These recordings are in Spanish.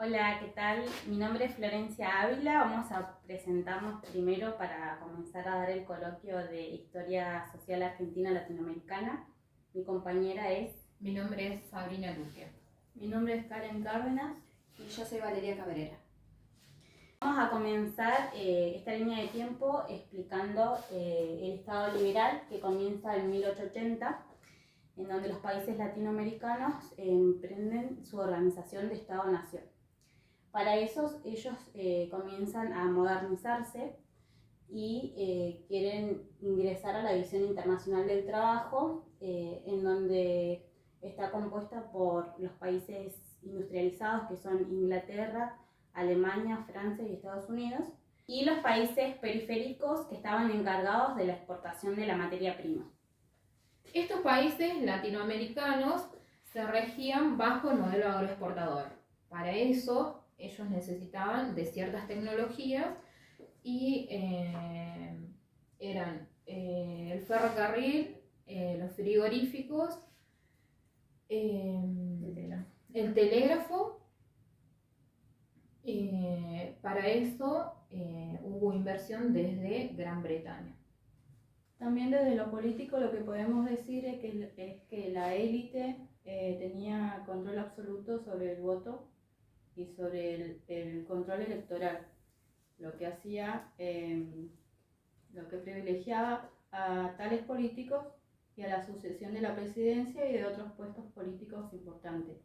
Hola, ¿qué tal? Mi nombre es Florencia Ávila. Vamos a presentarnos primero para comenzar a dar el coloquio de Historia Social Argentina Latinoamericana. Mi compañera es... Mi nombre es Sabrina Luque. Mi nombre es Karen Cárdenas. Y yo soy Valeria Cabrera. Vamos a comenzar esta línea de tiempo explicando el Estado liberal que comienza en 1880, en donde los países latinoamericanos emprenden su organización de Estado-Nación. Para eso ellos comienzan a modernizarse y quieren ingresar a la División Internacional del Trabajo, en donde está compuesta por los países industrializados que son Inglaterra, Alemania, Francia y Estados Unidos, y los países periféricos que estaban encargados de la exportación de la materia prima. Estos países latinoamericanos se regían bajo el modelo agroexportador. Para eso ellos necesitaban de ciertas tecnologías y eran el ferrocarril, los frigoríficos, el telégrafo. Para eso hubo inversión desde Gran Bretaña. También desde lo político lo que podemos decir es que la élite tenía control absoluto sobre el voto y sobre el control electoral, lo que hacía, lo que privilegiaba a tales políticos y a la sucesión de la presidencia y de otros puestos políticos importantes.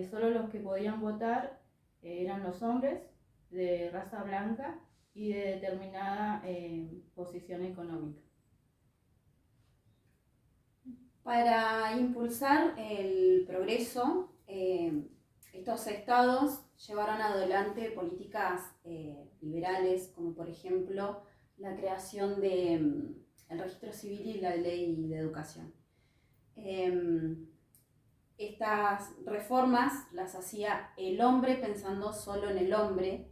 Solo los que podían votar eran los hombres de raza blanca y de determinada posición económica. Para impulsar el progreso, estos estados llevaron adelante políticas liberales, como por ejemplo la creación del registro civil y la ley de educación. Estas reformas las hacía el hombre pensando solo en el hombre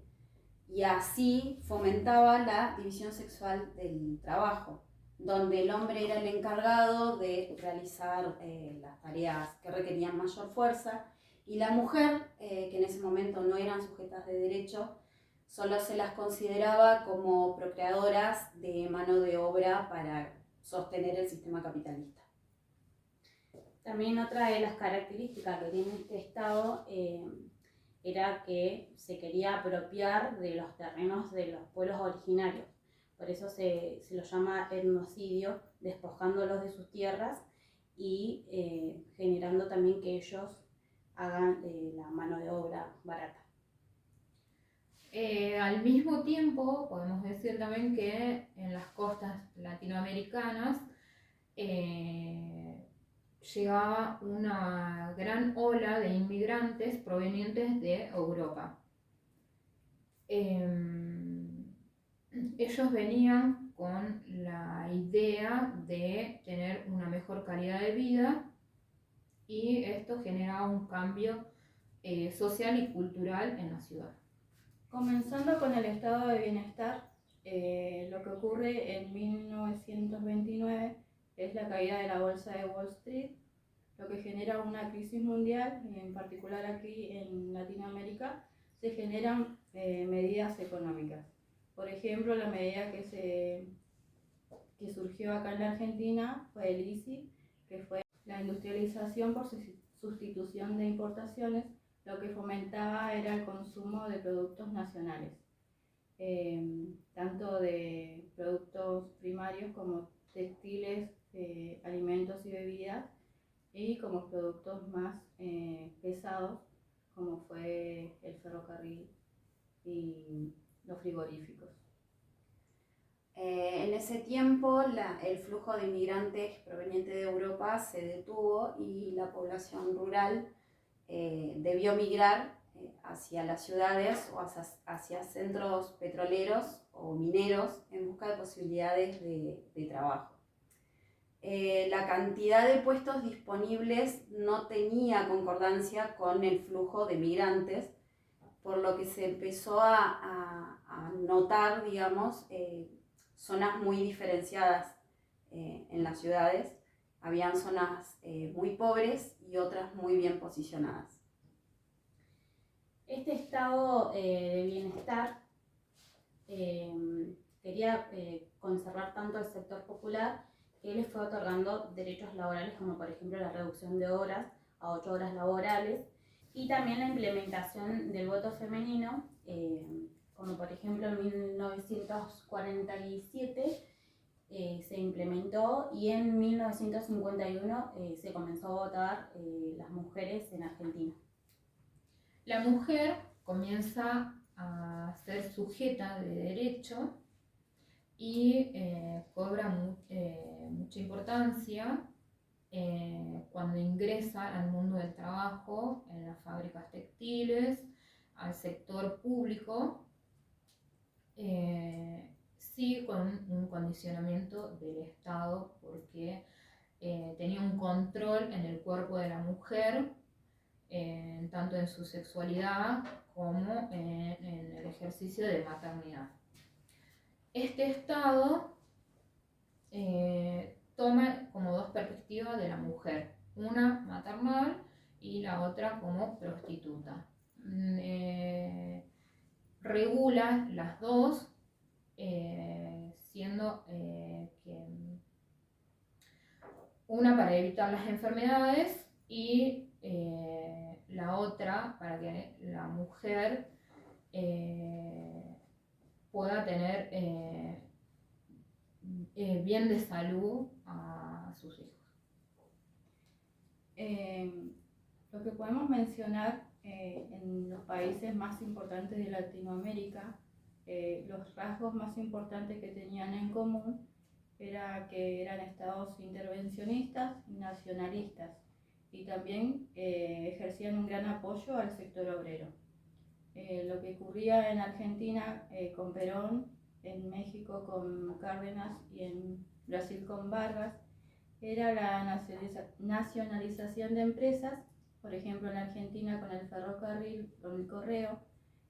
y así fomentaba la división sexual del trabajo, donde el hombre era el encargado de realizar las tareas que requerían mayor fuerza y la mujer, que en ese momento no eran sujetas de derecho, solo se las consideraba como procreadoras de mano de obra para sostener el sistema capitalista. También otra de las características que tiene este Estado era que se quería apropiar de los terrenos de los pueblos originarios. Por eso se lo llama etnocidio, despojándolos de sus tierras y generando también que ellos hagan la mano de obra barata. Al mismo tiempo, podemos decir también que en las costas latinoamericanas llegaba una gran ola de inmigrantes provenientes de Europa. Ellos venían con la idea de tener una mejor calidad de vida y esto generaba un cambio social y cultural en la ciudad. Comenzando con el estado de bienestar, lo que ocurre en 1929 es la caída de la bolsa de Wall Street, lo que genera una crisis mundial, y en particular aquí en Latinoamérica se generan medidas económicas. Por ejemplo, la medida que surgió acá en la Argentina fue el ICI, que fue la industrialización por sustitución de importaciones. Lo que fomentaba era el consumo de productos nacionales, tanto de productos primarios como textiles, alimentos y bebidas, y como productos más pesados, como fue el ferrocarril y los frigoríficos. En ese tiempo el flujo de inmigrantes provenientes de Europa se detuvo y la población rural debió migrar hacia las ciudades o hacia centros petroleros o mineros en busca de posibilidades de trabajo. La cantidad de puestos disponibles no tenía concordancia con el flujo de migrantes, por lo que se empezó a notar, digamos, zonas muy diferenciadas en las ciudades. Habían zonas muy pobres y otras muy bien posicionadas. Este estado de bienestar quería conservar tanto el sector popular que les fue otorgando derechos laborales como por ejemplo la reducción de horas a 8 horas laborales y también la implementación del voto femenino, como por ejemplo en 1947 se implementó y en 1951 se comenzó a votar las mujeres en Argentina. La mujer comienza a ser sujeta de derecho y cobra mucha importancia cuando ingresa al mundo del trabajo, en las fábricas textiles, al sector público, sí con un condicionamiento del Estado porque tenía un control en el cuerpo de la mujer, tanto en su sexualidad como en el ejercicio de maternidad. Este Estado toma como dos perspectivas de la mujer, una maternal y la otra como prostituta. Regula las dos, siendo que una para evitar las enfermedades y la otra para que la mujer pueda tener bien de salud a sus hijos. Lo que podemos mencionar en los países más importantes de Latinoamérica, los rasgos más importantes que tenían en común era que eran estados intervencionistas y nacionalistas y también ejercían un gran apoyo al sector obrero. Lo que ocurría en Argentina con Perón, en México con Cárdenas y en Brasil con Vargas era la nacionalización de empresas, por ejemplo en Argentina con el ferrocarril, con el correo.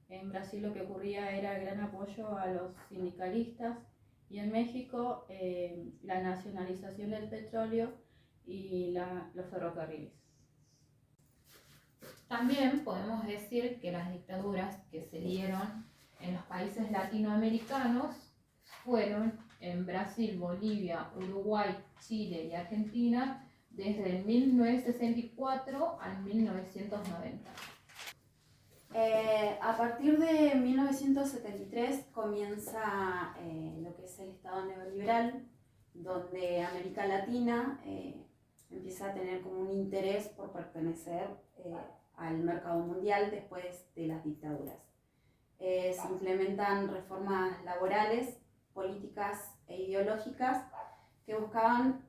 En Brasil lo que ocurría era el gran apoyo a los sindicalistas y en México la nacionalización del petróleo y los ferrocarriles. También podemos decir que las dictaduras que se dieron en los países latinoamericanos fueron en Brasil, Bolivia, Uruguay, Chile y Argentina desde el 1964 al 1990. A partir de 1973 comienza lo que es el Estado neoliberal, donde América Latina empieza a tener como un interés por pertenecer al mercado mundial después de las dictaduras. Se implementan reformas laborales, políticas e ideológicas que buscaban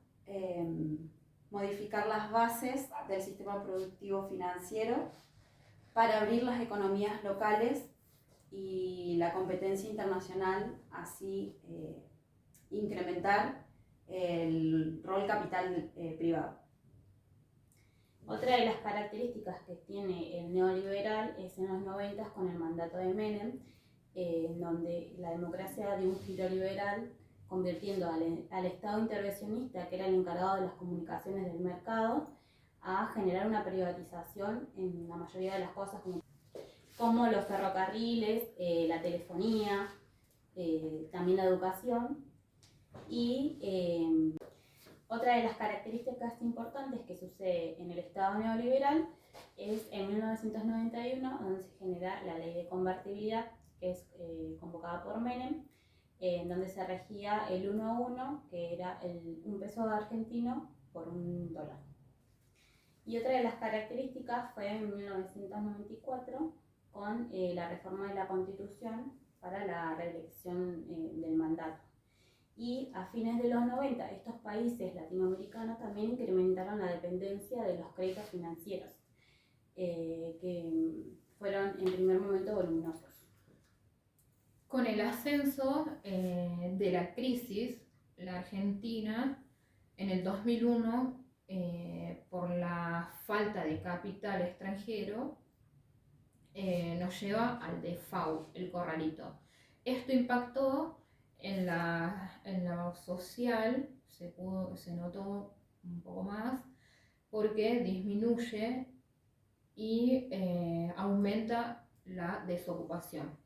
modificar las bases del sistema productivo financiero para abrir las economías locales y la competencia internacional, así incrementar el rol capital privado. Otra de las características que tiene el neoliberal es en los 90 con el mandato de Menem, donde la democracia dio un giro liberal, convirtiendo al Estado intervencionista, que era el encargado de las comunicaciones del mercado, a generar una privatización en la mayoría de las cosas, como los ferrocarriles, la telefonía, también la educación. Y otra de las características importantes que sucede en el Estado neoliberal es en 1991, donde se genera la ley de convertibilidad, que es convocada por Menem, en donde se regía el 1 a 1, que era un peso argentino por $1. Y otra de las características fue en 1994 con la reforma de la Constitución para la reelección del mandato. Y a fines de los 90, estos países latinoamericanos también incrementaron la dependencia de los créditos financieros, que fueron en primer momento voluminosos. Con el ascenso de la crisis, la Argentina en el 2001, por la falta de capital extranjero, nos lleva al default, el corralito. Esto impactó en lo social, se notó un poco más, porque disminuye y aumenta la desocupación.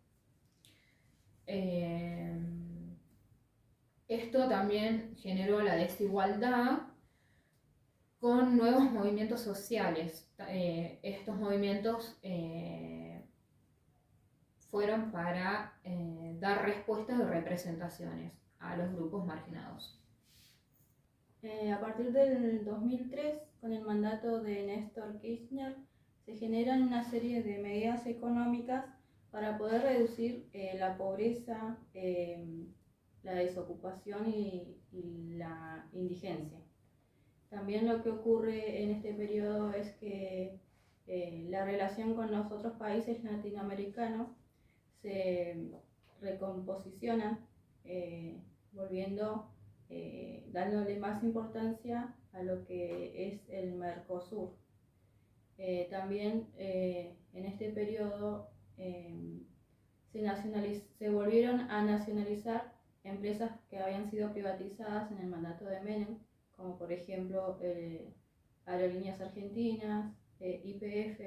Esto también generó la desigualdad con nuevos movimientos sociales. Estos movimientos fueron para dar respuestas y representaciones a los grupos marginados. A partir del 2003, con el mandato de Néstor Kirchner, se generan una serie de medidas económicas para poder reducir la pobreza, la desocupación y la indigencia. También lo que ocurre en este periodo es que la relación con los otros países latinoamericanos se recomposiciona, dándole más importancia a lo que es el Mercosur. También en este periodo se volvieron a nacionalizar empresas que habían sido privatizadas en el mandato de Menem, como por ejemplo Aerolíneas Argentinas, YPF,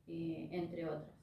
entre otras.